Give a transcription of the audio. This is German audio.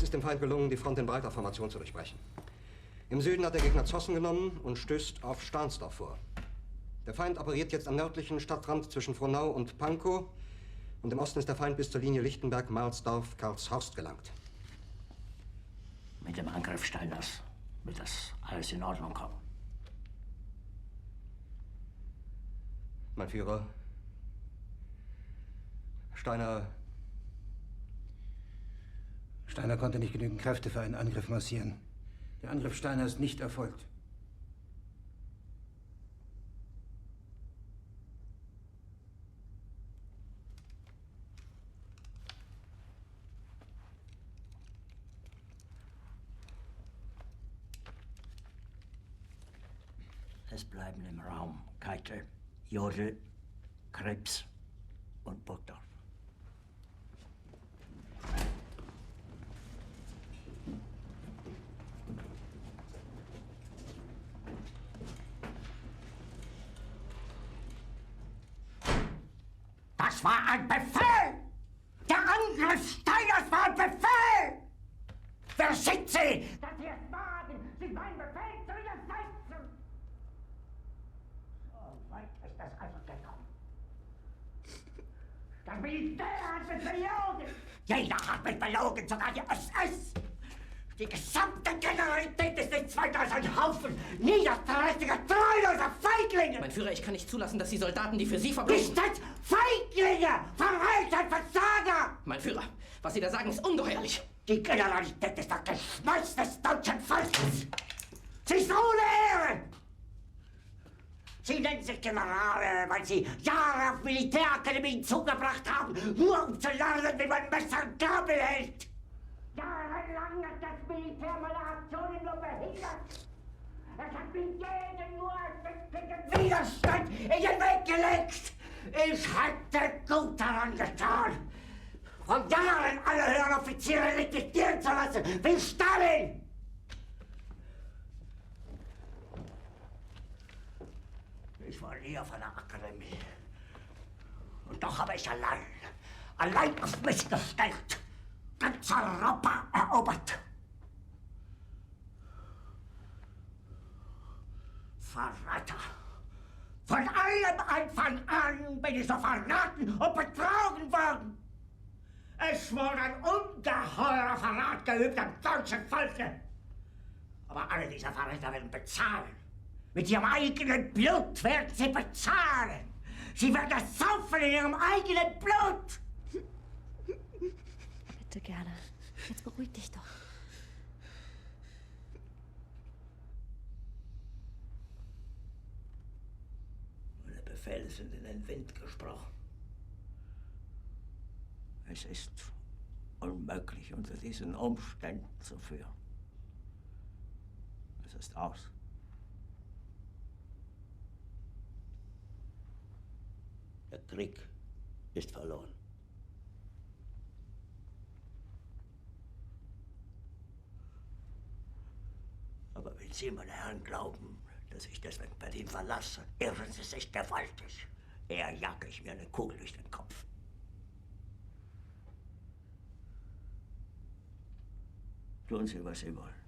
ist dem Feind gelungen, die Front in breiter Formation zu durchbrechen. Im Süden hat der Gegner Zossen genommen und stößt auf Stahnsdorf vor. Der Feind operiert jetzt am nördlichen Stadtrand zwischen Frohnau und Pankow. Und im Osten ist der Feind bis zur Linie Lichtenberg-Marsdorf-Karlshorst gelangt. Mit dem Angriff Steiners wird das alles in Ordnung kommen. Mein Führer, Steiner konnte nicht genügend Kräfte für einen Angriff massieren. Der Angriff Steiner ist nicht erfolgt. Es bleiben im Raum Keitel, Jodl, Krebs und Burgdorf. Das war ein Befehl! Der Angriff Steiners war ein Befehl! Wer sind Sie, dass Sie es wagen, sich meinen Befehl zu widersetzen? So weit ist das also gekommen. Das Militär hat mich belogen! Jeder hat mich belogen, sogar die SS! Die gesamte Generalität ist nichts weiter als ein Haufen niederträchtiger, treuloser Feiglinge! Mein Führer, ich kann nicht zulassen, dass die Soldaten, die für Sie verbringen... Nicht als Feiglinge! Verreiter, Versager! Mein Führer, was Sie da sagen, ist ungeheuerlich! Die Generalität ist das Geschmeiß des deutschen Volkes! Sie ist ohne Ehre! Sie nennen sich Generale, weil Sie Jahre auf Militärakademien zugebracht haben, nur um zu lernen, wie man Messer und Gabel hält! Jahrelang hat das Militär meine Aktionen nur behindert. Es hat mir jeden nur ersichtlichen Widerstand in den Weg gelegt. Ich hätte gut daran getan, von Jahren alle höheren Offiziere liquidieren zu lassen, wie Stalin. Ich war nie auf einer Akademie. Und doch habe ich allein auf mich gestellt, ganz Europa erobert. Verräter! Von allem Anfang an bin ich so verraten und betrogen worden. Es wurde ein ungeheurer Verrat geübt am deutschen Volke. Aber alle diese Verräter werden bezahlen. Mit ihrem eigenen Blut werden sie bezahlen. Sie werden das saufen in ihrem eigenen Blut. Bitte gerne. Jetzt beruhig dich doch. Meine Befehle sind in den Wind gesprochen. Es ist unmöglich, unter diesen Umständen zu führen. Es ist aus. Der Krieg ist verloren. Aber wenn Sie, meine Herren, glauben, dass ich deswegen Berlin verlasse, irren Sie sich gewaltig. Eher jage ich mir eine Kugel durch den Kopf. Tun Sie, was Sie wollen.